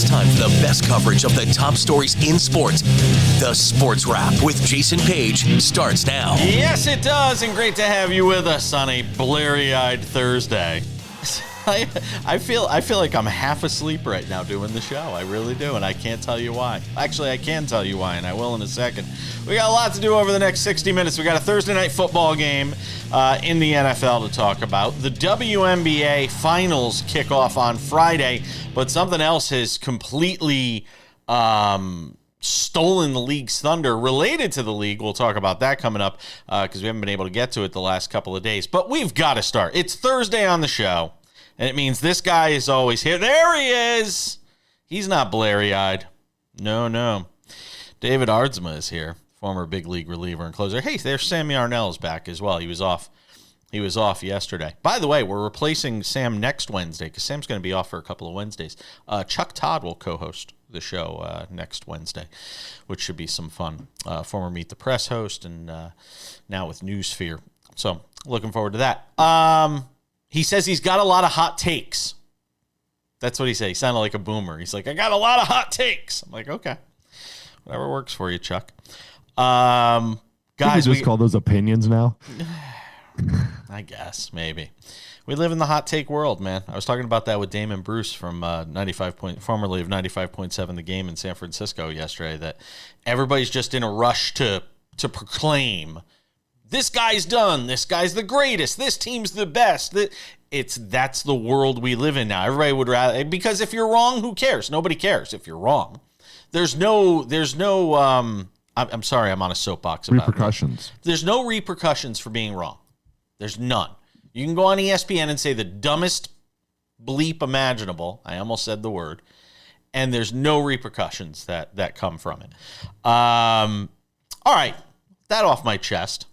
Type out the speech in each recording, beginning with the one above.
It's time for the best coverage of the top stories in sports. The Sports Wrap with Jason Page starts now. Yes, it does, and great to have you with us on a blurry-eyed Thursday. I feel like I'm half asleep right now doing the show. I really do, and I can't tell you why. Actually, I can tell you why, and I will in a second. We got a lot to do over the next 60 minutes. We got a Thursday night football game in the NFL to talk about. The WNBA finals kick off on Friday, but something else has completely stolen the league's thunder related to the league. We'll talk about that coming up because we haven't been able to get to it the last couple of days. But we've got to start. It's Thursday on the show. And it means this guy is always here. There he is. He's not blurry-eyed. No. David Aardsma is here, former big league reliever and closer. Hey, there's Sammy Arnell's back as well. He was off yesterday. By the way, we're replacing Sam next Wednesday because Sam's going to be off for a couple of Wednesdays. Chuck Todd will co-host the show next Wednesday, which should be some fun. Former Meet the Press host and now with Newsphere. So looking forward to that. He says he's got a lot of hot takes. That's what he said. He sounded like a boomer. He's like, I got a lot of hot takes. I'm like, okay. Whatever works for you, Chuck. Guys, we just call those opinions now? I guess, maybe. We live in the hot take world, man. I was talking about that with Damon Bruce from formerly of 95.7 The Game in San Francisco yesterday, that everybody's just in a rush to proclaim this guy's done. This guy's the greatest. This team's the best. That's the world we live in now. Everybody would rather, because if you're wrong, who cares? Nobody cares if you're wrong. There's no. I'm sorry, I'm on a soapbox about repercussions. There's no repercussions for being wrong. There's none. You can go on ESPN and say the dumbest bleep imaginable. I almost said the word, and there's no repercussions that come from it. All right, that off my chest.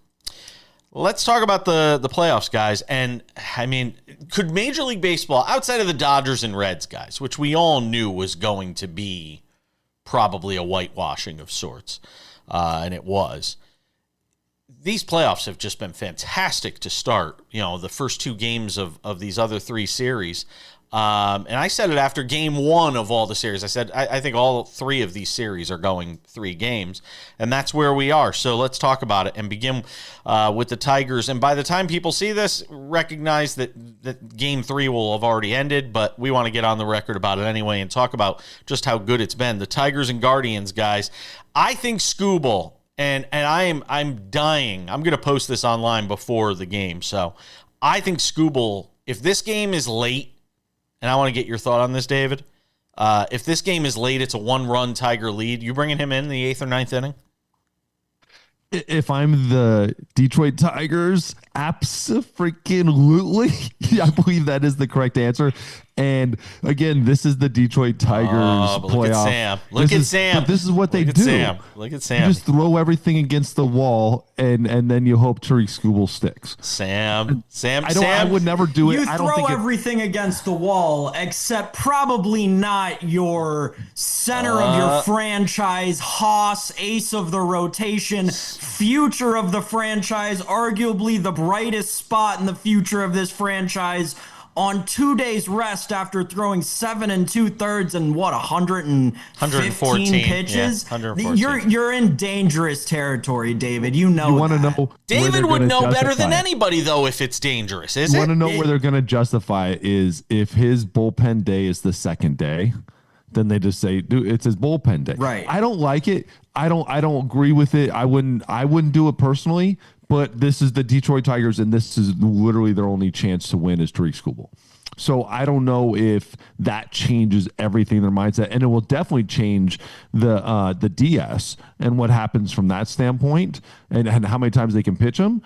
Let's talk about the playoffs, guys. And, I mean, could Major League Baseball, outside of the Dodgers and Reds, guys, which we all knew was going to be probably a whitewashing of sorts, and it was, these playoffs have just been fantastic to start, the first two games of these other three series. And I said it after game one of all the series. I said, I think all three of these series are going 3 games, and that's where we are. So let's talk about it and begin with the Tigers. And by the time people see this, recognize that game 3 will have already ended, but we want to get on the record about it anyway and talk about just how good it's been. The Tigers and Guardians, guys. I think Scooble, and I'm dying. I'm going to post this online before the game. So I think Scooble, if this game is late, and I want to get your thought on this, David. If this game is late, it's a 1-run Tiger lead. You bringing him in the 8th or 9th inning? If I'm the Detroit Tigers, abso-freaking-lutely. I believe that is the correct answer. And again, this is the Detroit Tigers playoff. Look at Sam. Look at Sam. But this is what they do. Look at Sam. You just throw everything against the wall, and then you hope Tariq Skubal sticks. Sam. I would never do it. You throw everything against the wall, except probably not your center of your franchise, Haas, ace of the rotation, future of the franchise, arguably the brightest spot in the future of this franchise, on 2 days rest after throwing 7 2/3 and 114 pitches. Yeah, 114. You're in dangerous territory, David. You want to know? David would know better than anybody, though, if it's dangerous. Is it? You want to know where they're going to justify it is if his bullpen day is the second day. Then they just say, dude, it's his bullpen day. Right. I don't like it. I don't agree with it. I wouldn't do it personally. But this is the Detroit Tigers, and this is literally their only chance to win is Tariq Skubal. So I don't know if that changes everything in their mindset, and it will definitely change the DS and what happens from that standpoint, and how many times they can pitch him.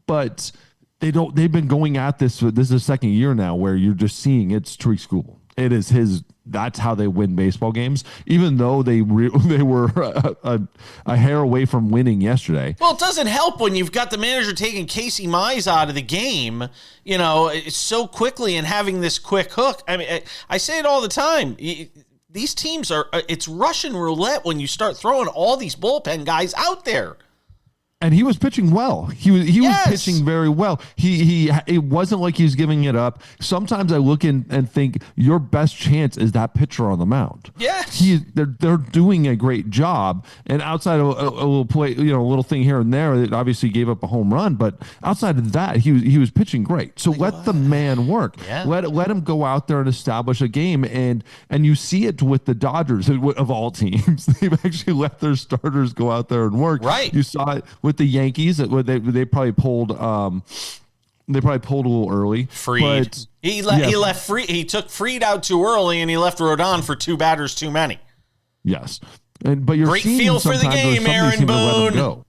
But they've been going at this. This is the second year now where you're just seeing it's Tariq Skubal. It is his. That's how they win baseball games, even though they were a hair away from winning yesterday. Well, it doesn't help when you've got the manager taking Casey Mize out of the game, so quickly and having this quick hook. I mean, I say it all the time. These teams it's Russian roulette when you start throwing all these bullpen guys out there. And he was pitching well. He was pitching very well. It wasn't like he was giving it up. Sometimes I look in and think your best chance is that pitcher on the mound. Yes. They're doing a great job. And outside of a little play, a little thing here and there, it obviously gave up a home run. But outside of that, he was pitching great. So let the man work. Yeah. Let him go out there and establish a game. And you see it with the Dodgers of all teams. They've actually let their starters go out there and work. Right. You saw it with the Yankees. They probably pulled. They probably pulled a little early. Fried. But, he left Fried. He took Fried out too early, and he left Rodon for 2 batters too many. Yes, but you're great seeing feel for the game, Aaron Boone.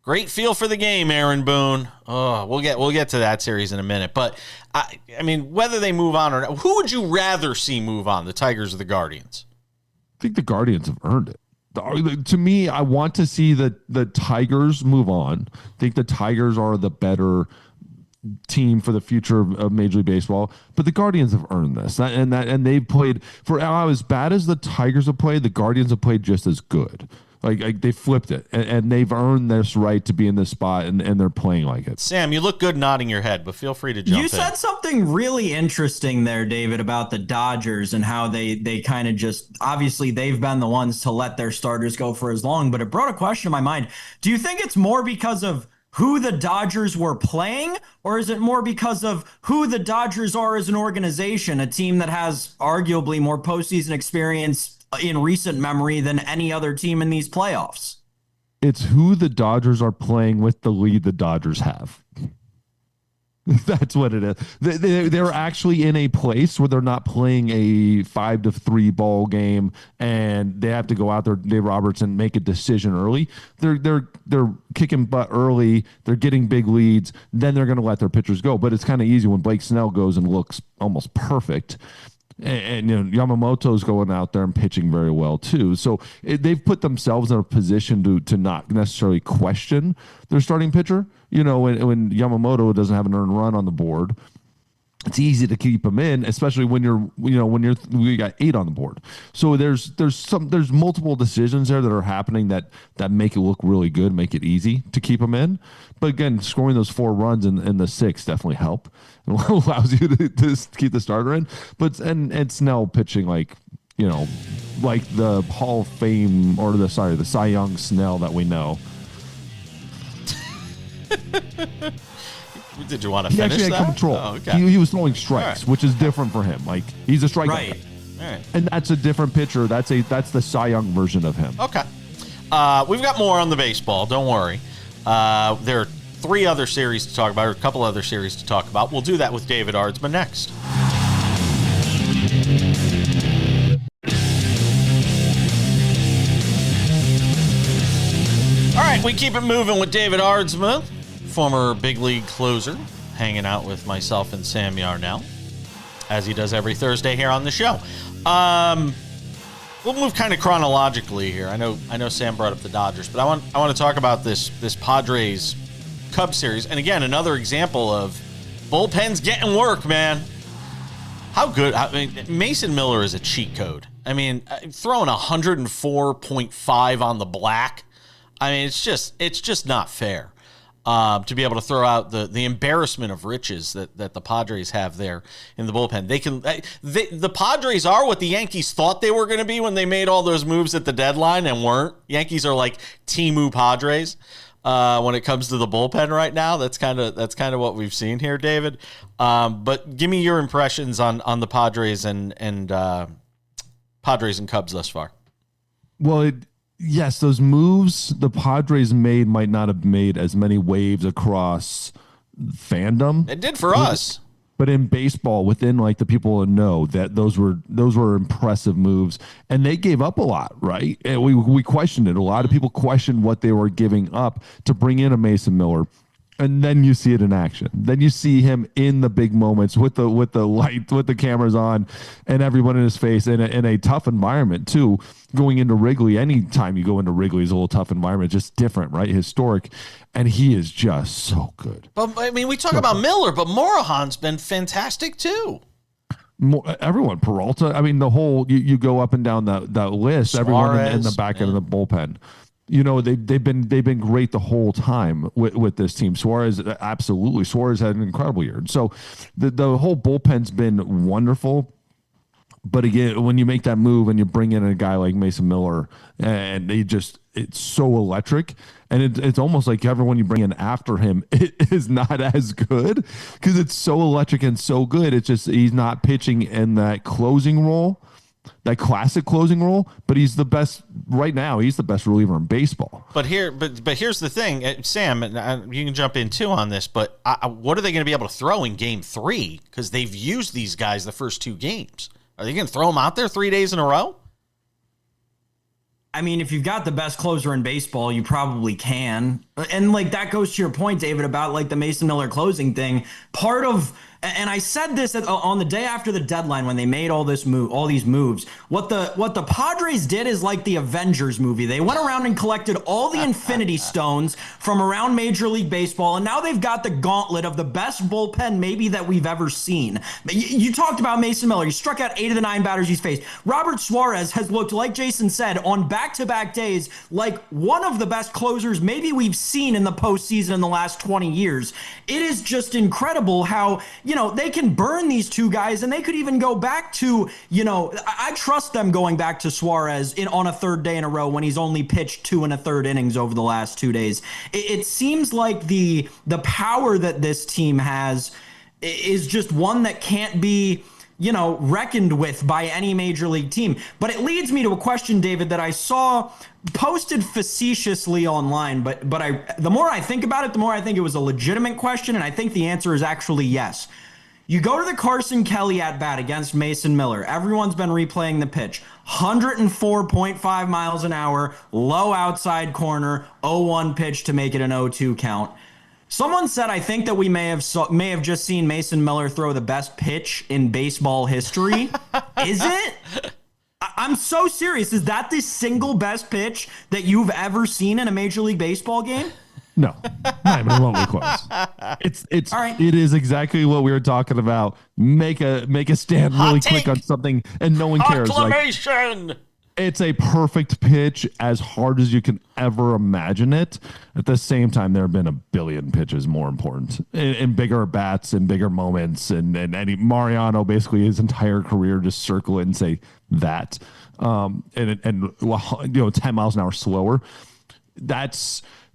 Great feel for the game, Aaron Boone. Oh, we'll get to that series in a minute. But I mean, whether they move on or not, who would you rather see move on, the Tigers or the Guardians? I think the Guardians have earned it. To me, I want to see the Tigers move on. I think the Tigers are the better team for the future of Major League Baseball, but the Guardians have earned this, and they've played for as bad as the Tigers have played. The Guardians have played just as good. Like they flipped it, and they've earned this right to be in this spot, and they're playing like it. Sam, you look good nodding your head, but feel free to jump in. You said something really interesting there, David, about the Dodgers and how they kind of just, obviously they've been the ones to let their starters go for as long, but it brought a question to my mind. Do you think it's more because of who the Dodgers were playing, or is it more because of who the Dodgers are as an organization, a team that has arguably more postseason experience in recent memory than any other team in these playoffs? It's who the Dodgers are playing with the lead the Dodgers have. That's what it is. They're actually in a place where they're not playing a 5-3 ball game, and they have to go out there, Dave Roberts, and make a decision early. They're kicking butt early. They're getting big leads. Then they're going to let their pitchers go. But it's kind of easy when Blake Snell goes and looks almost perfect. And Yamamoto's going out there and pitching very well too. So they've put themselves in a position to not necessarily question their starting pitcher. When Yamamoto doesn't have an earned run on the board, it's easy to keep him in, especially when we got 8 on the board. So there's multiple decisions there that are happening that make it look really good, make it easy to keep him in. But again, scoring those 4 runs in the 6 definitely help. It allows you to keep the starter in. But and Snell pitching like the Hall of Fame or the Cy Young Snell that we know. Did you want to he finish actually had that? control. Oh, okay. He was throwing strikes, which is different for him. Like he's a strikeout. Right. All right. And that's a different pitcher. That's the Cy Young version of him. Okay. We've got more on the baseball. Don't worry. There are 3 other series to talk about, or a couple other series to talk about. We'll do that with David Aardsma next. All right, we keep it moving with David Aardsma, former big league closer, hanging out with myself and Sam Yarnell, as he does every Thursday here on the show. We'll move kind of chronologically here. I know Sam brought up the Dodgers, but I want to talk about this Padres Cubs series. And again, another example of bullpens getting work, man. How good? I mean, Mason Miller is a cheat code. I mean, throwing 104.5 on the black. I mean, it's just not fair to be able to throw out the embarrassment of riches that the Padres have there in the bullpen. The Padres are what the Yankees thought they were going to be when they made all those moves at the deadline and weren't. Yankees are like Timu Padres when it comes to the bullpen right now. That's kind of what we've seen here, David. But give me your impressions on the Padres and Padres and Cubs thus far. Well, yes, those moves the Padres made might not have made as many waves across fandom. It did for us. But in baseball, within like the people that know that those were impressive moves, and they gave up a lot, right? And we questioned it. A lot of people questioned what they were giving up to bring in a Mason Miller. And then you see it in action. Then you see him in the big moments with the light, with the cameras on, and everyone in his face in a tough environment too. Going into Wrigley, anytime you go into Wrigley is a little tough environment, just different, right? Historic, and he is just so good. But I mean, we talk about Miller, but Morahan's been fantastic too. Everyone, Peralta. I mean, the whole you go up and down that list. Suarez, everyone in the back end of the bullpen. they've been great the whole time with this team. Suarez had an incredible year. So the whole bullpen's been wonderful. But again, when you make that move and you bring in a guy like Mason Miller, and it's so electric, and it's almost like everyone you bring in after him is not as good because it's so electric and so good. It's just he's not pitching in that closing role, that classic closing role, but he's the best right now. He's the best reliever in baseball. But here's the thing, Sam, you can jump in too on this, but what are they going to be able to throw in game 3? Because they've used these guys the first 2 games. Are they going to throw them out there 3 days in a row? I mean, if you've got the best closer in baseball, you probably can. And like that goes to your point, David, about like the Mason Miller closing thing. Part of, and I said this on the day after the deadline when they made all these moves. What the Padres did is like the Avengers movie. They went around and collected all the Infinity Stones from around Major League Baseball, and now they've got the gauntlet of the best bullpen maybe that we've ever seen. You talked about Mason Miller. He struck out 8 of the 9 batters he's faced. Robert Suarez has looked, like Jason said, on back-to-back days like one of the best closers maybe we've seen in the postseason in the last 20 years. It is just incredible how, they can burn these 2 guys, and they could even go back to, I trust them going back to Suarez on a 3rd day in a row when he's only pitched 2 1/3 innings over the last 2 days. It seems like the power that this team has is just one that can't be, reckoned with by any major league team. But it leads me to a question, David, that I saw posted facetiously online, but the more I think about it, the more I think it was a legitimate question, and I think the answer is actually yes. You go to the Carson Kelly at bat against Mason Miller. Everyone's been replaying the pitch. 104.5 miles an hour, low outside corner, 0-1 pitch to make it an 0-2 count. Someone said, I think that we may have just seen Mason Miller throw the best pitch in baseball history. Is it? I'm so serious. Is that the single best pitch that you've ever seen in a Major League Baseball game? No, not even remotely close. It's all right. It is exactly what we were talking about. Make a stand really quick on something, and no one cares. Acclamation! It's a perfect pitch, as hard as you can ever imagine it. At the same time, there have been a billion pitches more important in bigger bats and bigger moments. And Mariano basically his entire career just circle it and say that. 10 miles an hour slower.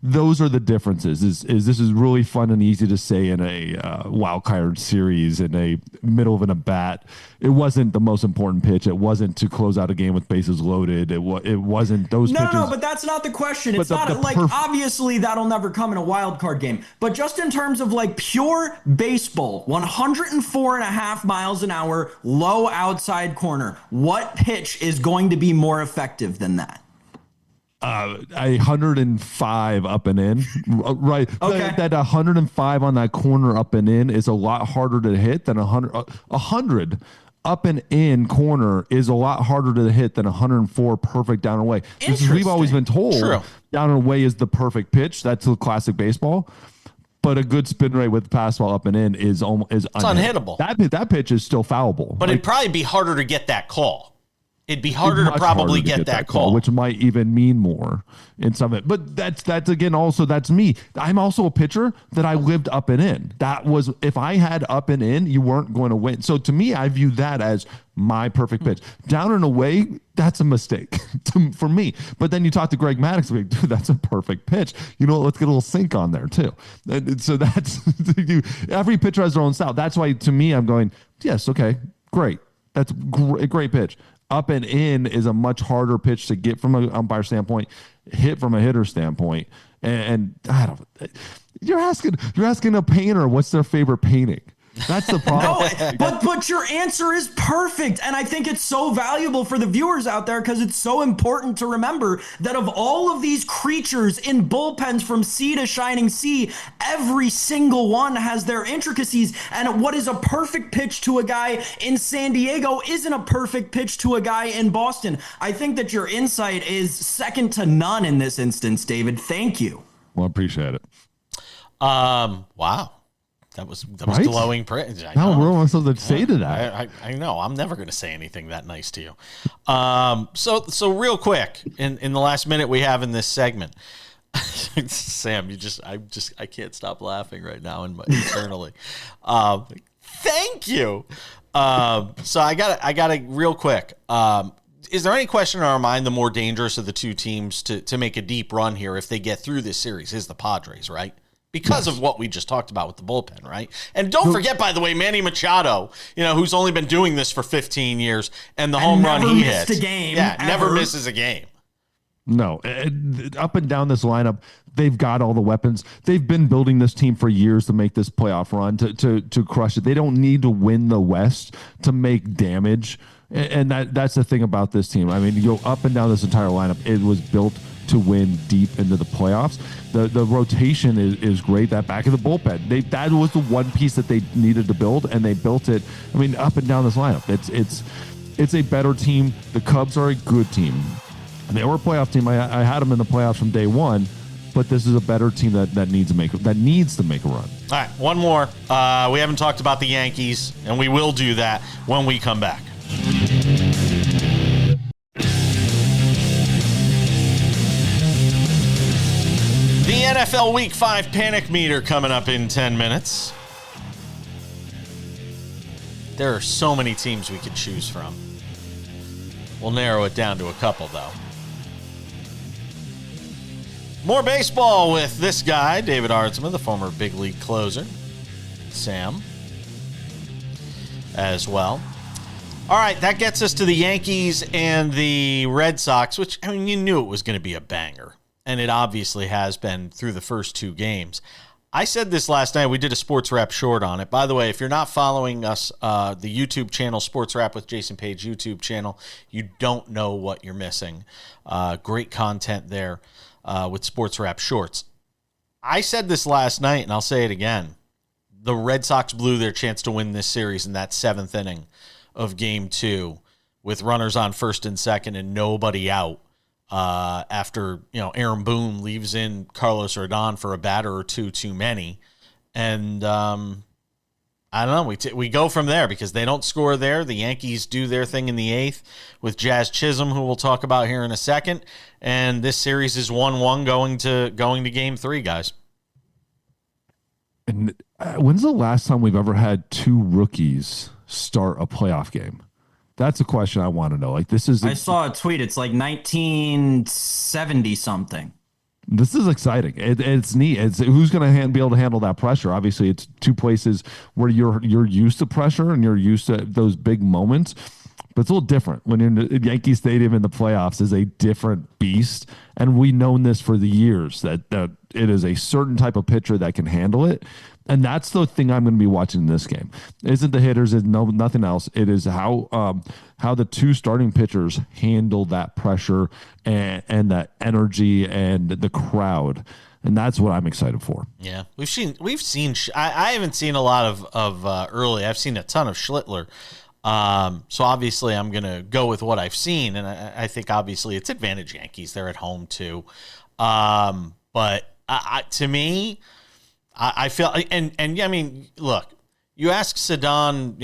Those are the differences. Is this is really fun and easy to say in a wild card series in a middle of an at bat. It wasn't the most important pitch. It wasn't to close out a game with bases loaded. It wasn't those pitches. No, but that's not the question. It's not obviously that'll never come in a wild card game. But just in terms of like pure baseball, 104.5 miles an hour, low outside corner. What pitch is going to be more effective than that? 105 up and in, right? Okay. That 105 on that corner up and in is a lot harder to hit than 100. 100 up and in corner is a lot harder to hit than 104 perfect down and away. We've always been told down and away is the perfect pitch. That's the classic baseball. But a good spin rate with fastball up and in is unhittable. That pitch is still foulable. But it'd probably be harder to get that call. It'd be harder to probably get that call, which might even mean more in some of it. But that's again, also that's me. I'm also a pitcher that I lived up and in. That was, if I had up and in, you weren't going to win. So to me, I view that as my perfect pitch. Down and away, that's a mistake for me. But then you talk to Greg Maddux, like, dude, that's a perfect pitch. You know what? Let's get a little sync on there too. And so that's every pitcher has their own style. That's why to me, I'm going, yes, okay, great. That's a great pitch. Up and in is a much harder pitch to get from an umpire standpoint, hit from a hitter standpoint. And I don't. You're asking a painter what's their favorite painting. That's the problem. No, but your answer is perfect. And I think it's so valuable for the viewers out there because it's so important to remember that of all of these creatures in bullpens from sea to shining sea, every single one has their intricacies. And what is a perfect pitch to a guy in San Diego isn't a perfect pitch to a guy in Boston. I think that your insight is second to none in this instance, David. Thank you. Well, I appreciate it. Wow. That was Right? glowing praise. Now we're almost something to say to that. I know. I'm never going to say anything that nice to you. So real quick, in the last minute we have in this segment, Sam, I can't stop laughing right now internally. Thank you. So I got a real quick. Is there any question in our mind the more dangerous of the two teams to make a deep run here if they get through this series is the Padres, right? Because of what we just talked about with the bullpen, right? And don't forget, by the way, Manny Machado, who's only been doing this for 15 years, and the home run he hits. Never missed a game. Yeah, ever. never misses a game. No, up and down this lineup, they've got all the weapons. They've been building this team for years to make this playoff run, to crush it. They don't need to win the West to make damage. And that's the thing about this team. I mean, you go up and down this entire lineup. It was built to win deep into the playoffs. The rotation is great. That back of the bullpen, that was the one piece that they needed to build, and they built it. I mean, up and down this lineup, it's a better team. The Cubs are a good team. They were a playoff team. I had them in the playoffs from day one, but this is a better team that needs to make a run. All right, one more. We haven't talked about the Yankees, and we will do that when we come back. The NFL Week 5 panic meter coming up in 10 minutes. There are so many teams we could choose from. We'll narrow it down to a couple, though. More baseball with this guy, David Aardsma, the former big league closer. Sam as well. All right, that gets us to the Yankees and the Red Sox, which, I mean, you knew it was going to be a banger. And it obviously has been through the first two games. I said this last night. We did a SportsWrap short on it. By the way, if you're not following us, the YouTube channel, SportsWrap with Jason Page YouTube channel, you don't know what you're missing. Great content there with SportsWrap shorts. I said this last night, and I'll say it again. The Red Sox blew their chance to win this series in that seventh inning of Game 2 with runners on first and second and nobody out. After, Aaron Boone leaves in Carlos Rodon for a batter or two too many. And I don't know. We go from there because they don't score there. The Yankees do their thing in the eighth with Jazz Chisholm, who we'll talk about here in a second. And this series is 1-1 going to Game 3, guys. And when's the last time we've ever had two rookies start a playoff game? That's a question I want to know. Like, this is... I saw a tweet. It's like 1970 something. This is exciting. It's neat. Who's going to be able to handle that pressure? Obviously, it's two places where you're used to pressure and you're used to those big moments. But it's a little different when you're in Yankee Stadium in the playoffs. Is a different beast, and we've known this for the years that it is a certain type of pitcher that can handle it. And that's the thing I'm going to be watching in this game. It isn't the hitters, it's nothing else. It is how the two starting pitchers handle that pressure and that energy and the crowd. And that's what I'm excited for. Yeah, we've seen. I haven't seen a lot of early. I've seen a ton of Schlittler. So obviously I'm going to go with what I've seen, and I think obviously it's advantage Yankees. They're at home too. But to me, I feel, and I mean, look, you ask Ceddanne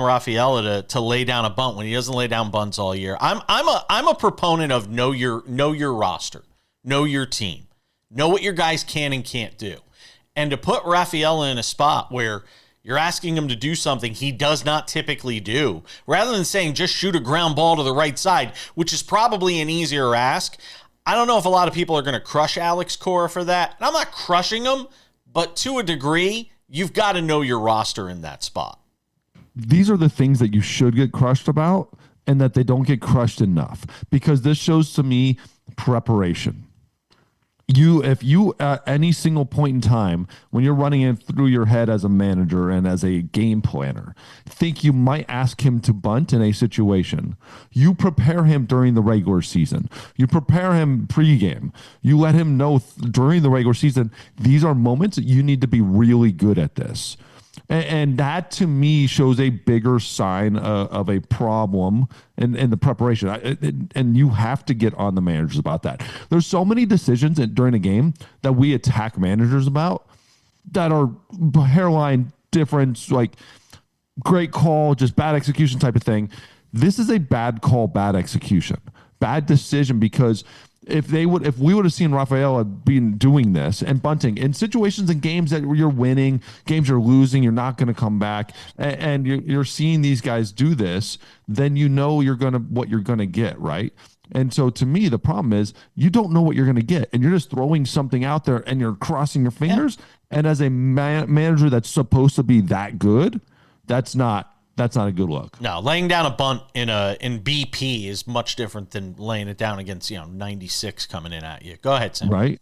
Rafaela to lay down a bunt when he doesn't lay down bunts all year. I'm a proponent of know your roster, know your team, know what your guys can and can't do, and to put Rafaela in a spot where you're asking him to do something he does not typically do, rather than saying just shoot a ground ball to the right side, which is probably an easier ask. I don't know if a lot of people are going to crush Alex Cora for that. And I'm not crushing him, but to a degree, you've got to know your roster in that spot. These are the things that you should get crushed about and that they don't get crushed enough, because this shows to me preparation. If you at any single point in time when you're running it through your head as a manager and as a game planner, think you might ask him to bunt in a situation, you prepare him during the regular season. You prepare him pregame. You let him know during the regular season, these are moments that you need to be really good at this. And that, to me, shows a bigger sign of a problem in the preparation. And you have to get on the managers about that. There's so many decisions during a game that we attack managers about. that are hairline difference, like great call, just bad execution type of thing. This is a bad call, bad execution, bad decision, because if we would have seen Rafaela been doing this and bunting in situations in games that you're winning, games you're losing, you're not going to come back, and you're seeing these guys do this, then you know what you're gonna get, right? And so to me, the problem is you don't know what you're going to get, and you're just throwing something out there and you're crossing your fingers. Yeah. And as a manager that's supposed to be that good, that's not a good look. No, laying down a bunt in BP is much different than laying it down against 96 coming in at you. Go ahead, Sam. Right.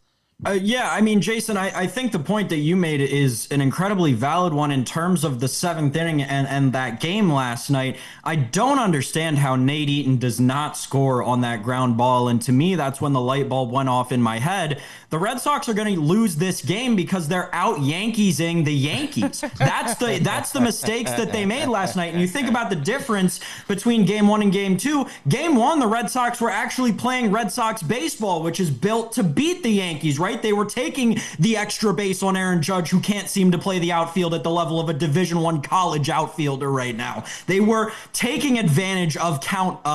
Yeah, I mean, Jason, I think the point that you made is an incredibly valid one in terms of the seventh inning and that game last night. I don't understand how Nate Eaton does not score on that ground ball. And to me, that's when the light bulb went off in my head. The Red Sox are going to lose this game because they're out Yankeesing the Yankees. That's the mistakes that they made last night. And you think about the difference between game one and game two. Game one, the Red Sox were actually playing Red Sox baseball, which is built to beat the Yankees, right? They were taking the extra base on Aaron Judge, who can't seem to play the outfield at the level of a Division I college outfielder right now. They were taking advantage of count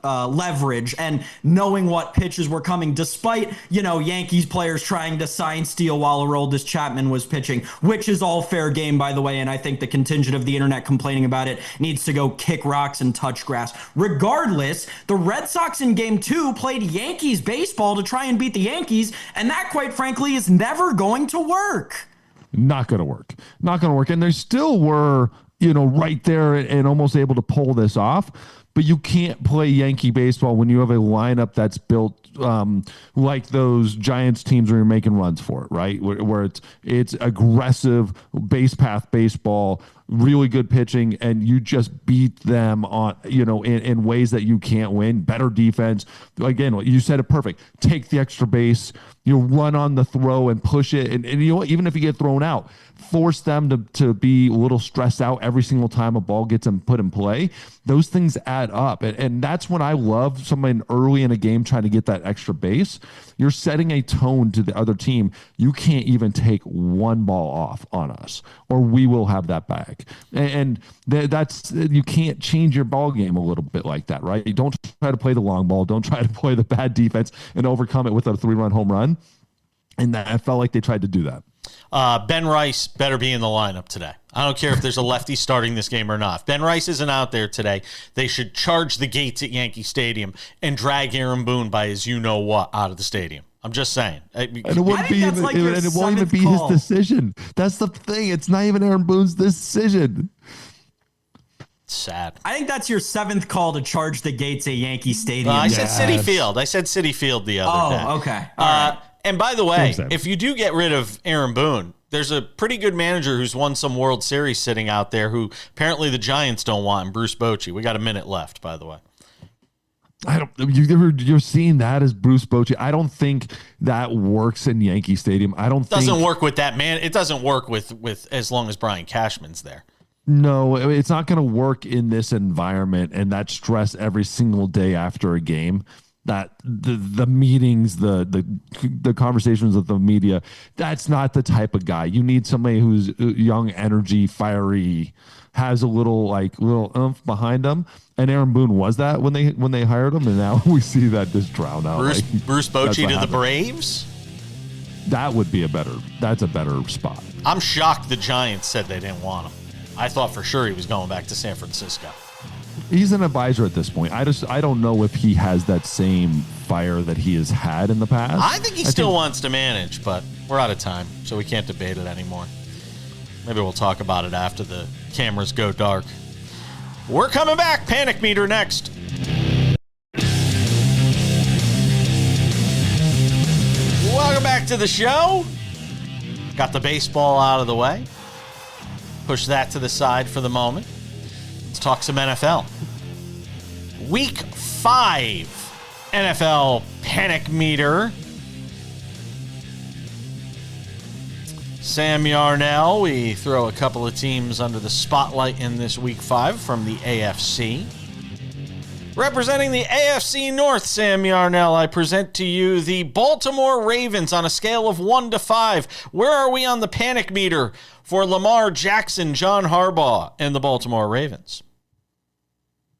leverage and knowing what pitches were coming, despite, Yankees players trying to sign steal while Aroldis Chapman was pitching, which is all fair game, by the way, and I think the contingent of the internet complaining about it needs to go kick rocks and touch grass. Regardless, the Red Sox in game two played Yankees baseball to try and beat the Yankees, and that, quite frankly, is never going to work. Not going to work. Not going to work. And they still were, right there and almost able to pull this off. But you can't play Yankee baseball when you have a lineup that's built like those Giants teams where you're making runs for it, right? Where it's aggressive base path baseball, really good pitching, and you just beat them on, in ways that you can't win. Better defense. Again, you said it perfect. Take the extra base, run on the throw and push it. And even if you get thrown out, force them to be a little stressed out every single time a ball gets them put in play. Those things add up. And that's when I love somebody early in a game trying to get that extra base. You're setting a tone to the other team. You can't even take one ball off on us, or we will have that back. And that's, you can't change your ball game a little bit like that, right? You don't try to play the long ball. Don't try to play the bad defense and overcome it with a 3-run home run. And I felt like they tried to do that. Ben Rice better be in the lineup today. I don't care if there's a lefty starting this game or not. If Ben Rice isn't out there today, they should charge the gates at Yankee Stadium and drag Aaron Boone by his you-know-what out of the stadium. I'm just saying. And it won't even be his decision. That's the thing. It's not even Aaron Boone's decision. Sad. I think that's your seventh call to charge the gates at Yankee Stadium. I said Citi Field. I said Citi Field the other day. Oh, okay. All right. And by the way, if you do get rid of Aaron Boone, there's a pretty good manager who's won some World Series sitting out there who apparently the Giants don't want, and Bruce Bochy. We got a minute left, by the way. You're seeing that as Bruce Bochy. I don't think that works in Yankee Stadium. Doesn't work with that man. It doesn't work with as long as Brian Cashman's there. No, it's not going to work in this environment and that stress every single day after a game. That the meetings, the conversations with the media, that's not the type of guy. You need somebody who's young, energy, fiery, has a little oomph behind them. And Aaron Boone was that when they hired him, and now we see that just drown out. Bruce Bochy to the Braves? That would be that's a better spot. I'm shocked the Giants said they didn't want him. I thought for sure he was going back to San Francisco. He's an advisor at this point. I don't know if he has that same fire that he has had in the past. I think he still wants to manage, but we're out of time, so we can't debate it anymore. Maybe we'll talk about it after the cameras go dark. We're coming back. Panic Meter next. Welcome back to the show. Got the baseball out of the way. Push that to the side for the moment. Let's talk some NFL. Week 5 NFL Panic Meter. Sam Yarnell, we throw a couple of teams under the spotlight in this Week 5 from the AFC. Representing the AFC North, Sam Yarnell, I present to you the Baltimore Ravens on a scale of 1 to 5. Where are we on the panic meter for Lamar Jackson, John Harbaugh, and the Baltimore Ravens?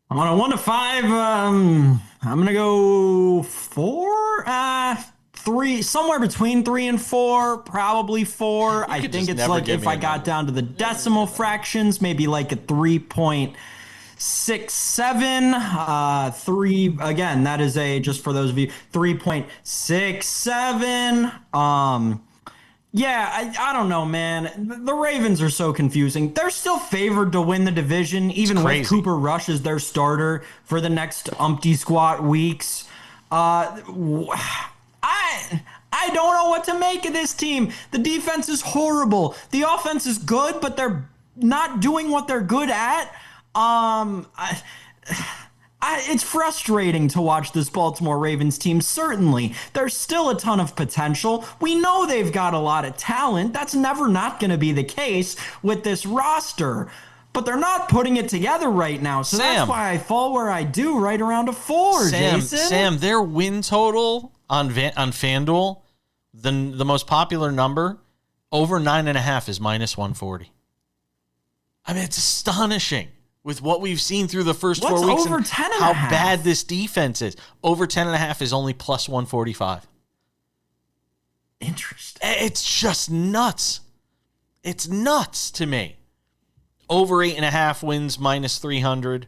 On a 1 to 5, I'm going to go 4, 3, somewhere between 3 and 4, probably 4. I think it's like if I got down to the decimal fractions, maybe like a 3.67, 3, again, that is just for those of you, 3.67. Yeah, I don't know, man. The Ravens are so confusing. They're still favored to win the division, even with Cooper Rush as their starter for the next umpty squat weeks. I don't know what to make of this team. The defense is horrible. The offense is good, but they're not doing what they're good at. It's frustrating to watch this Baltimore Ravens team. Certainly, there's still a ton of potential. We know they've got a lot of talent. That's never not going to be the case with this roster. But they're not putting it together right now. So that's why I fall where I do, right around a 4, Jason. Sam, their win total on FanDuel, the most popular number, over 9.5 is minus 140. I mean, it's astonishing. With what we've seen through the first 4 weeks over and 10 and how a half? bad this defense is. Over 10.5 is only plus 145. Interesting. It's just nuts. It's nuts to me. Over 8.5 wins minus 300.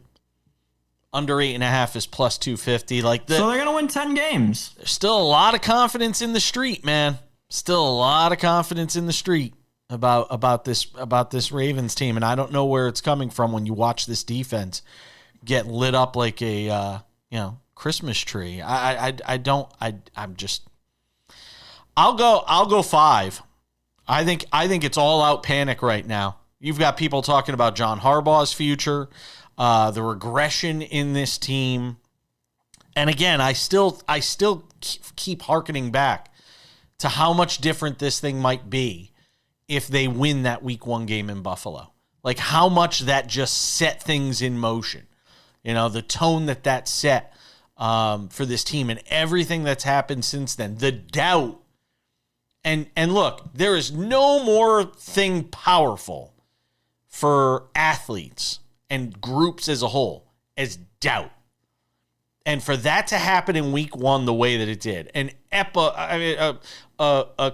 Under 8.5 is plus 250. So they're going to win 10 games. There's still a lot of confidence in the street, man. Still a lot of confidence in the street about this Ravens team, and I don't know where it's coming from when you watch this defense get lit up like a Christmas tree. I'll go 5. I think it's all out panic right now. You've got people talking about John Harbaugh's future, the regression in this team, and again, I still keep hearkening back to how much different this thing might be if they win that week 1 game in Buffalo. Like how much that just set things in motion. The tone that set for this team and everything that's happened since then. The doubt. And look, there is no more thing powerful for athletes and groups as a whole as doubt. And for that to happen in week 1 the way that it did, a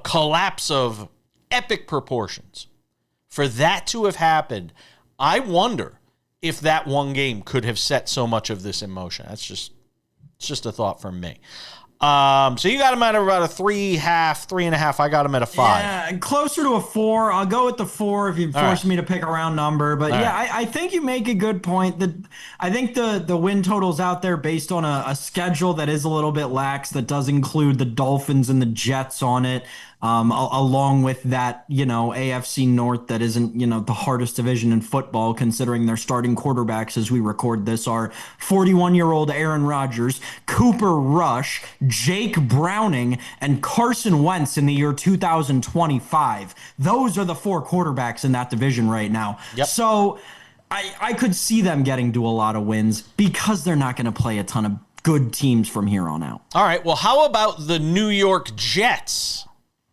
collapse of epic proportions. For that to have happened, I wonder if that one game could have set so much of this in motion. It's just a thought from me. So you got him at about a 3.5. I got him at a 5. Yeah, closer to a 4. I'll go with the 4 if you force me to pick a round number. But I think you make a good point. That I think the win total's out there based on a schedule that is a little bit lax, that does include the Dolphins and the Jets on it. Along with that, AFC North that isn't, the hardest division in football, considering their starting quarterbacks as we record this are 41-year-old Aaron Rodgers, Cooper Rush, Jake Browning, and Carson Wentz in the year 2025. Those are the 4 quarterbacks in that division right now. Yep. So I could see them getting to a lot of wins because they're not going to play a ton of good teams from here on out. All right. Well, how about the New York Jets?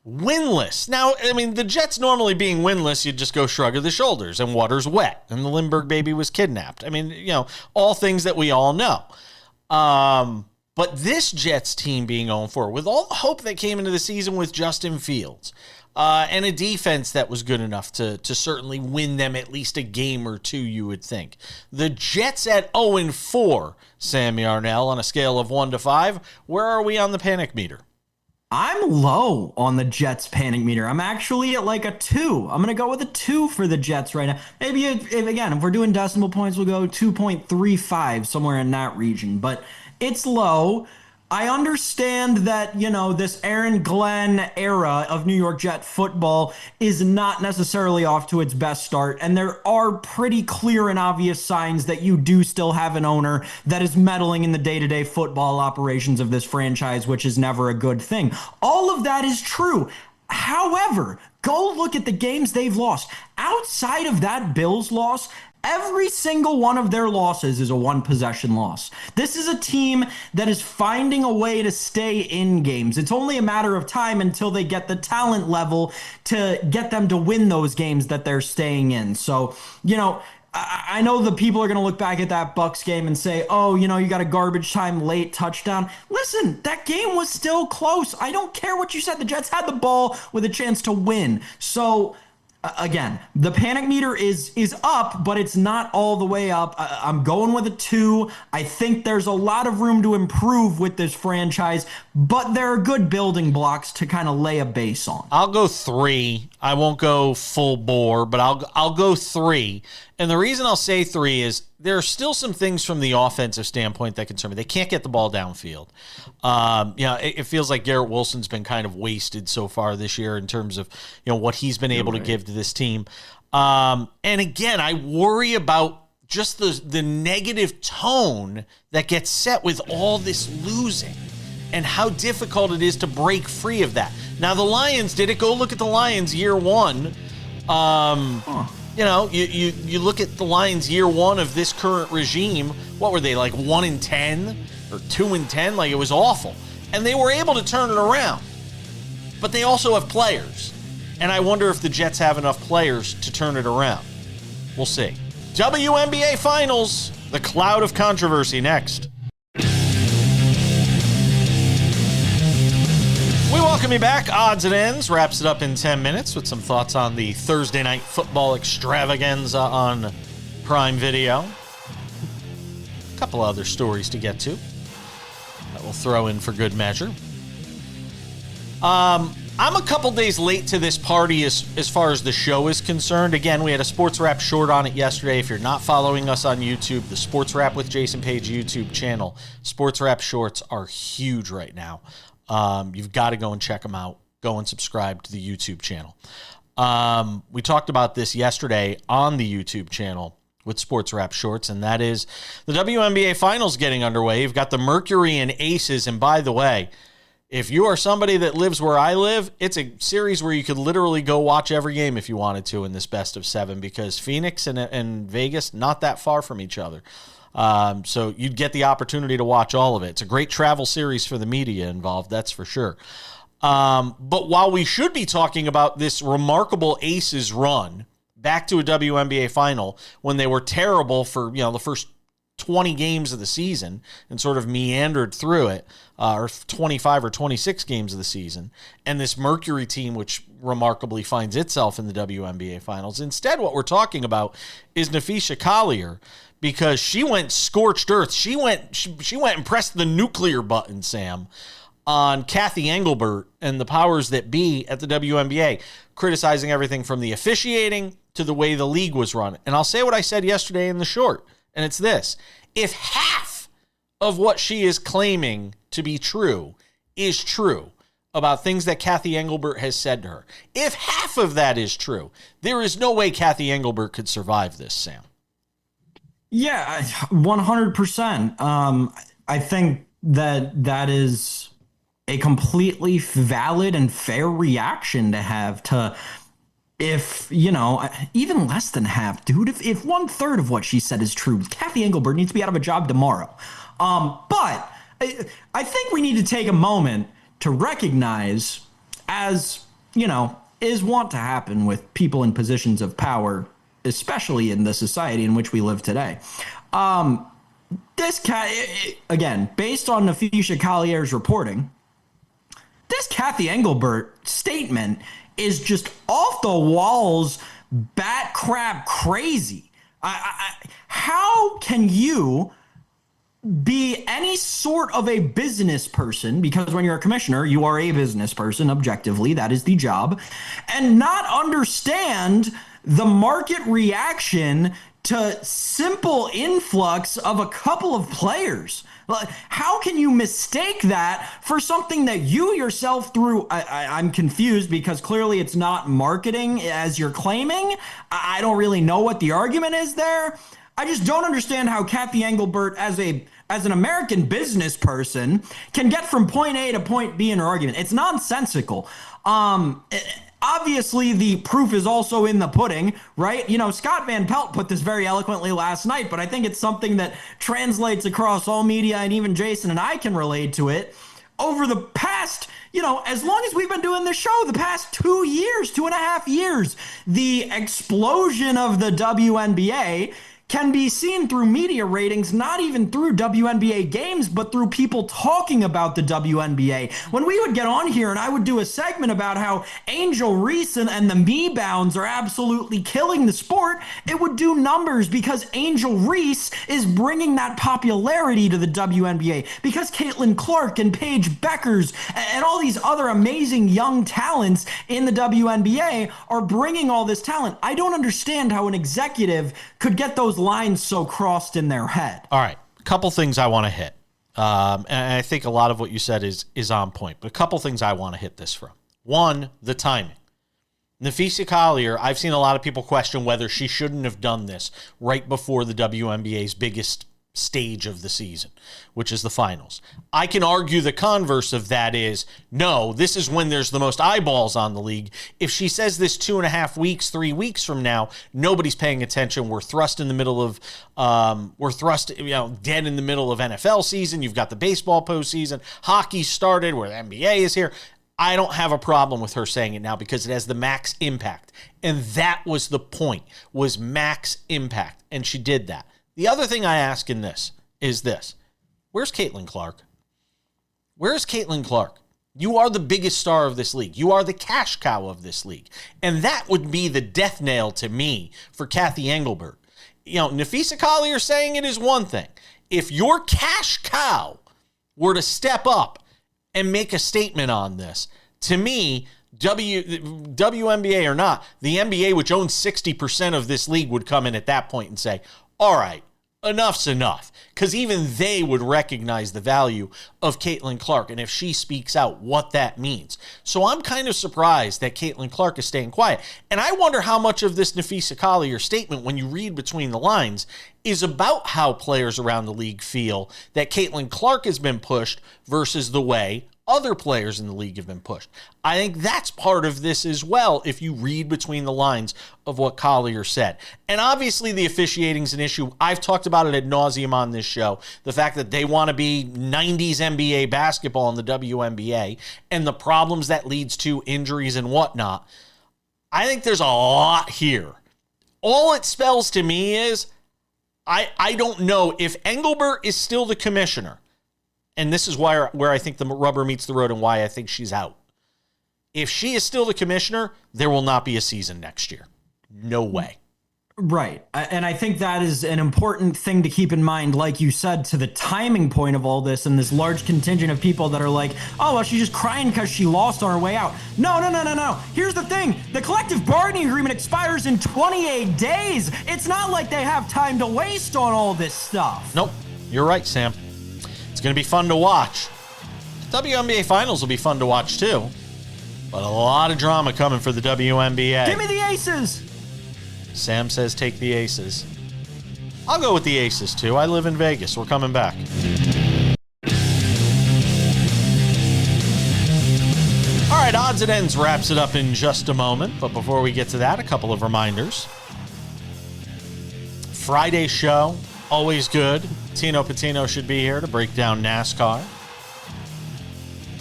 Winless. Now, I mean, the Jets normally being winless, you just go shrug of the shoulders and water's wet and the Lindbergh baby was kidnapped. I mean, all things that we all know. But this Jets team being 0-4, with all the hope that came into the season with Justin Fields, and a defense that was good enough to certainly win them at least a game or two, you would think. The Jets at 0-4, Sam Yarnell, on a scale of 1 to 5. Where are we on the panic meter? I'm low on the Jets panic meter. I'm actually at like a 2. I'm going to go with a 2 for the Jets right now. Maybe if we're doing decimal points, we'll go 2.35, somewhere in that region. But it's low. I understand that, this Aaron Glenn era of New York Jet football is not necessarily off to its best start. And there are pretty clear and obvious signs that you do still have an owner that is meddling in the day-to-day football operations of this franchise, which is never a good thing. All of that is true. However, go look at the games they've lost. Outside of that Bills loss, Every single one of their losses is a one-possession loss. This is a team that is finding a way to stay in games. It's only a matter of time until they get the talent level to get them to win those games that they're staying in. So, I know the people are going to look back at that Bucks game and say, oh, you got a garbage time late touchdown. Listen, that game was still close. I don't care what you said. The Jets had the ball with a chance to win. So, again, the panic meter is up, but it's not all the way up. I'm going with a 2. I think there's a lot of room to improve with this franchise, but there are good building blocks to kind of lay a base on. I'll go 3. I won't go full bore, but I'll go 3. And the reason I'll say 3 is there are still some things from the offensive standpoint that concern me. They can't get the ball downfield. It feels like Garrett Wilson's been kind of wasted so far this year in terms of what he's been able to give to this team. And again, I worry about just the negative tone that gets set with all this losing and how difficult it is to break free of that. Now, the Lions did it. Go look at the Lions year 1. You look at the Lions year 1 of this current regime. What were they, like 1-10 or 2-10? Like, it was awful. And they were able to turn it around. But they also have players. And I wonder if the Jets have enough players to turn it around. We'll see. WNBA Finals, the cloud of controversy next. We welcome you back. Odds and Ends wraps it up in 10 minutes with some thoughts on the Thursday night football extravaganza on Prime Video. A couple other stories to get to that we'll throw in for good measure. I'm a couple days late to this party as far as the show is concerned. Again, we had a Sports Wrap short on it yesterday. If you're not following us on YouTube, the Sports Wrap with Jason Page YouTube channel, Sports Wrap shorts are huge right now. You've got to go and check them out. Go and subscribe to the YouTube channel. We talked about this yesterday on the YouTube channel with Sports Wrap Shorts, and that is the WNBA Finals getting underway. You've got the Mercury and Aces, and by the way, if you are somebody that lives where I live, it's a series where you could literally go watch every game if you wanted to in this best of 7, because Phoenix and Vegas, not that far from each other. So you'd get the opportunity to watch all of it. It's a great travel series for the media involved, that's for sure. But while we should be talking about this remarkable Aces run back to a WNBA final when they were terrible for, the first 20 games of the season and sort of meandered through it, or 25 or 26 games of the season, and this Mercury team, which remarkably finds itself in the WNBA finals. Instead, what we're talking about is Napheesa Collier, because she went scorched earth. She went and pressed the nuclear button, Sam, on Kathy Englebert and the powers that be at the WNBA, criticizing everything from the officiating to the way the league was run. And I'll say what I said yesterday in the short, and it's this. If half of what she is claiming to be true is true about things that Kathy Englebert has said to her, if half of that is true, there is no way Kathy Englebert could survive this, Sam. Yeah, 100%. I think that is a completely valid and fair reaction to have to, if, even less than half, dude, if 1/3 of what she said is true, Kathy Englebert needs to be out of a job tomorrow. But I think we need to take a moment to recognize, as, is wont to happen with people in positions of power, especially in the society in which we live today. This cat, again, based on Napheesa Collier's reporting, this Kathy Englebert statement is just off the walls, bat crap crazy. How can you be any sort of a business person, because when you're a commissioner, you are a business person, objectively, that is the job, and not understand the market reaction to simple influx of a couple of players? How can you mistake that for something that you yourself through? I'm confused, because clearly it's not marketing as you're claiming. I don't really know what the argument is there. I just don't understand how Kathy Englebert, as an American business person, can get from point A to point B in her argument. It's nonsensical. Obviously, the proof is also in the pudding, right? You know, Scott Van Pelt put this very eloquently last night, but I think it's something that translates across all media, and even Jason and I can relate to it. Over the past, as long as we've been doing this show, the past 2.5 years, the explosion of the WNBA can be seen through media ratings, not even through WNBA games, but through people talking about the WNBA. When we would get on here and I would do a segment about how Angel Reese and the Me-Bounds are absolutely killing the sport, it would do numbers because Angel Reese is bringing that popularity to the WNBA, because Caitlin Clark and Paige Beckers and all these other amazing young talents in the WNBA are bringing all this talent. I don't understand how an executive could get those lines so crossed in their head. All right, a couple things I want to hit. And I think a lot of what you said is on point, but a couple things I want to hit this from. One, the timing. Napheesa Collier, I've seen a lot of people question whether she shouldn't have done this right before the WNBA's biggest stage of the season, which is the finals. I can argue the converse of that is, no, this is when there's the most eyeballs on the league. If she says this 2.5 weeks, 3 weeks from now, nobody's paying attention. We're thrust in the middle of, dead in the middle of NFL season. You've got the baseball postseason. Hockey started where the NBA is here. I don't have a problem with her saying it now because it has the max impact. And that was the point, was max impact. And she did that. The other thing I ask in this is this. Where's Caitlin Clark? Where's Caitlin Clark? You are the biggest star of this league. You are the cash cow of this league. And that would be the death nail to me for Kathy Englebert. Napheesa Collier saying it is one thing. If your cash cow were to step up and make a statement on this, to me, WNBA or not, the NBA, which owns 60% of this league, would come in at that point and say, all right, enough's enough. Because even they would recognize the value of Caitlin Clark, and if she speaks out, what that means. So I'm kind of surprised that Caitlin Clark is staying quiet. And I wonder how much of this Napheesa Collier statement, when you read between the lines, is about how players around the league feel that Caitlin Clark has been pushed versus the way other players in the league have been pushed. I think that's part of this as well, if you read between the lines of what Collier said. And obviously the officiating is an issue. I've talked about it ad nauseum on this show. The fact that they want to be 90s NBA basketball in the WNBA and the problems that leads to injuries and whatnot. I think there's a lot here. All it spells to me is, I don't know if Englebert is still the commissioner. And this is where I think the rubber meets the road and why I think she's out. If she is still the commissioner, there will not be a season next year. No way. Right. And I think that is an important thing to keep in mind, like you said, to the timing point of all this and this large contingent of people that are like, oh, well, she's just crying because she lost on her way out. No. Here's the thing. The collective bargaining agreement expires in 28 days. It's not like they have time to waste on all this stuff. Nope. You're right, Sam. It's going to be fun to watch. The WNBA Finals will be fun to watch, too. But a lot of drama coming for the WNBA. Give me the Aces! Sam says take the Aces. I'll go with the Aces, too. I live in Vegas. We're coming back. All right, Odds and Ends wraps it up in just a moment. But before we get to that, a couple of reminders. Friday show, always good. Tino Patino should be here to break down NASCAR.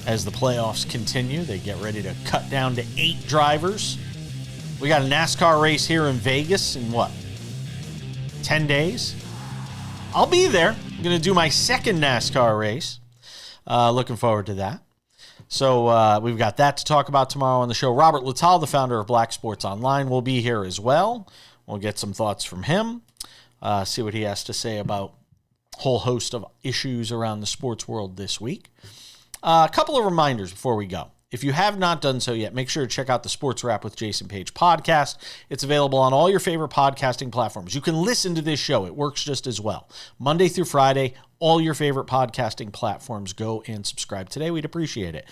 As the playoffs continue, they get ready to cut down to 8 drivers. We got a NASCAR race here in Vegas in 10 days? I'll be there. I'm going to do my second NASCAR race. Looking forward to that. So we've got that to talk about tomorrow on the show. Robert Littal, the founder of Black Sports Online, will be here as well. We'll get some thoughts from him. See what he has to say about a whole host of issues around the sports world this week. A couple of reminders before we go. If you have not done so yet, make sure to check out the SportsWrap with Jason Page podcast. It's available on all your favorite podcasting platforms. You can listen to this show. It works just as well. Monday through Friday, all your favorite podcasting platforms. Go and subscribe today. We'd appreciate it.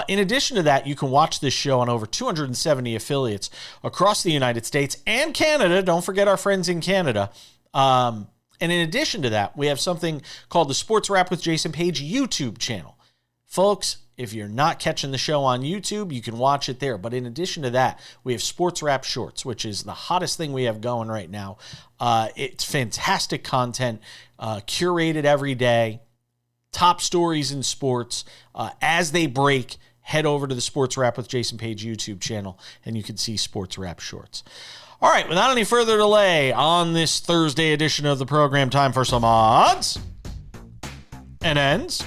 In addition to that, you can watch this show on over 270 affiliates across the United States and Canada. Don't forget our friends in Canada. And in addition to that, we have something called the SportsWrap with Jason Page YouTube channel. Folks, if you're not catching the show on YouTube, you can watch it there. But in addition to that, we have SportsWrap Shorts, which is the hottest thing we have going right now. It's fantastic content, curated every day, top stories in sports. As they break, head over to the SportsWrap with Jason Page YouTube channel, and you can see SportsWrap Shorts. All right, without any further delay, on this Thursday edition of the program, time for some odds and ends.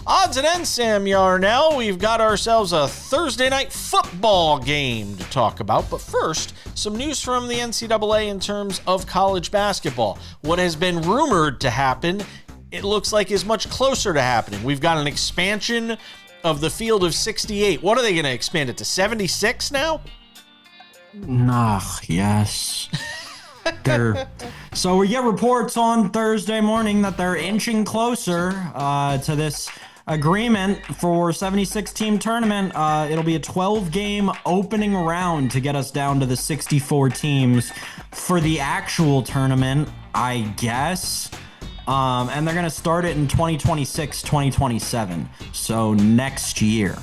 Odds and ends, Sam Yarnell. We've got ourselves a Thursday night football game to talk about. But first, some news from the NCAA in terms of college basketball. What has been rumored to happen, it looks like is much closer to happening. We've got an expansion of the field of 68. What are they going to expand it to, 76 now? Yes. So we get reports on Thursday morning that they're inching closer to this agreement for 76-team tournament. It'll be a 12-game opening round to get us down to the 64 teams for the actual tournament, I guess. And they're going to start it in 2026, 2027. So next year.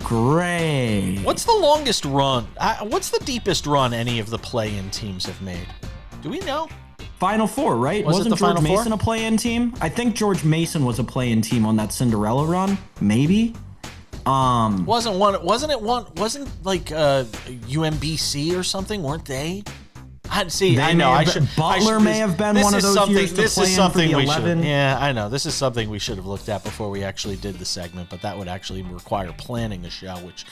Great. What's the longest run? What's the deepest run any of the play-in teams have made? Do we know? Final Four, right? Wasn't George Mason a play-in team? I think George Mason was a play-in team on that Cinderella run. Maybe. Wasn't like UMBC or something? Weren't they? Butler may have been one of those years to play in for the 11. Yeah, I know. This is something we should have looked at before we actually did the segment, but that would actually require planning the show, which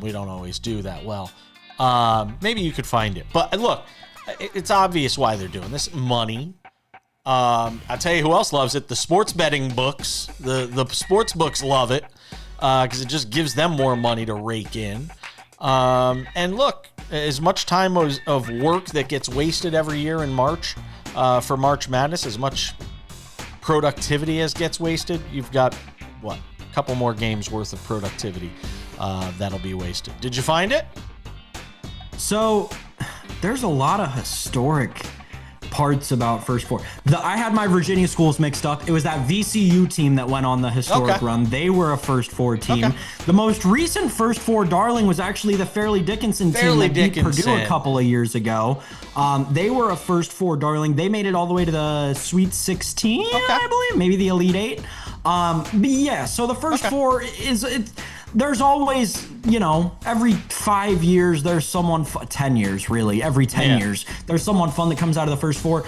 we don't always do that well. Maybe you could find it. But look, it's obvious why they're doing this. Money. I'll tell you who else loves it. The sports betting books. The sports books love it because it just gives them more money to rake in. And look, as much time of work that gets wasted every year in March for March Madness, as much productivity as gets wasted, you've got, a couple more games worth of productivity that'll be wasted. Did you find it? So there's a lot of historic parts about First Four. I had my Virginia schools mixed up. It was that VCU team that went on the historic run. They were a First Four team. Okay. The most recent First Four darling was actually the Fairleigh Dickinson team that beat Purdue a couple of years ago. They were a First Four darling. They made it all the way to the Sweet 16, I believe, maybe the Elite Eight. But yeah, so the First Four there's always, every 5 years, there's someone, 10 years, really, every 10 years, there's someone fun that comes out of the First Four.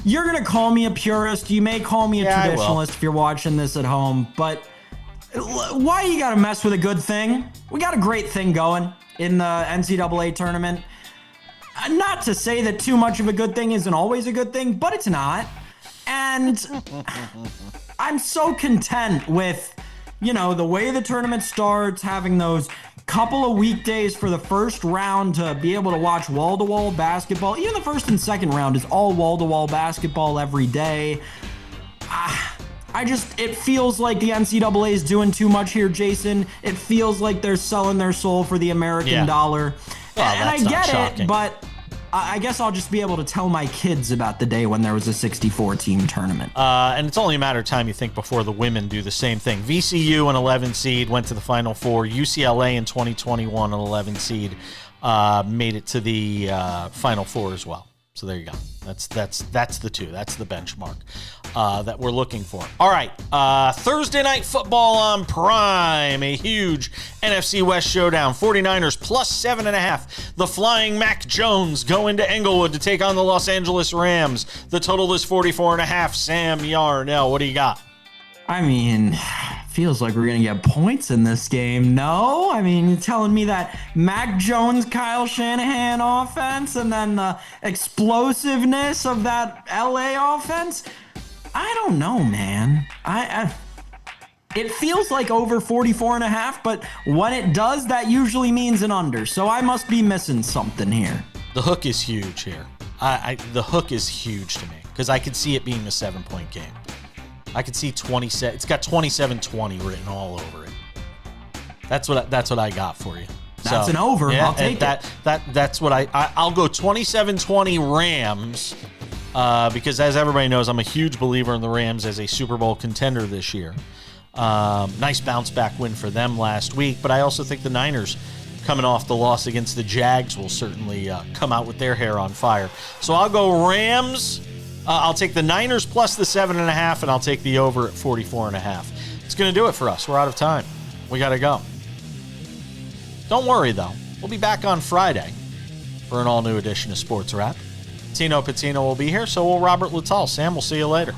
You're going to call me a purist. You may call me a traditionalist if you're watching this at home, but why you got to mess with a good thing? We got a great thing going in the NCAA tournament. Not to say that too much of a good thing isn't always a good thing, but it's not. And I'm so content with the way the tournament starts, having those couple of weekdays for the first round to be able to watch wall-to-wall basketball. Even the first and second round is all wall-to-wall basketball every day. It feels like the NCAA is doing too much here, Jason. It feels like they're selling their soul for the American dollar. Well, and I get it, but I guess I'll just be able to tell my kids about the day when there was a 64-team tournament. And it's only a matter of time, you think, before the women do the same thing. VCU, an 11 seed, went to the Final Four. UCLA in 2021, an 11 seed, made it to the Final Four as well. So there you go. That's the two. That's the benchmark that we're looking for. All right. Thursday night football on Prime. A huge NFC West showdown. 49ers plus 7.5. The Flying Mac Jones go into Englewood to take on the Los Angeles Rams. The total is 44.5. Sam Yarnell, what do you got? I mean, feels like we're going to get points in this game. No? I mean, you're telling me that Mac Jones, Kyle Shanahan offense and then the explosiveness of that LA offense? I don't know, man. It feels like over 44.5, but when it does, that usually means an under. So I must be missing something here. The hook is huge here. The hook is huge to me because I could see it being a 7-point game. I could see 27. It's got 27-20 written all over it. That's what I got for you. That's an over. Yeah, I'll take it. That's what I'll go 27-20 Rams because as everybody knows, I'm a huge believer in the Rams as a Super Bowl contender this year. Nice bounce back win for them last week, but I also think the Niners, coming off the loss against the Jags, will certainly come out with their hair on fire. So I'll go Rams. I'll take the Niners plus the 7.5, and I'll take the over at 44.5. It's going to do it for us. We're out of time. We got to go. Don't worry, though. We'll be back on Friday for an all-new edition of Sports Wrap. Tino Patino will be here, so will Robert Littall. Sam, we'll see you later.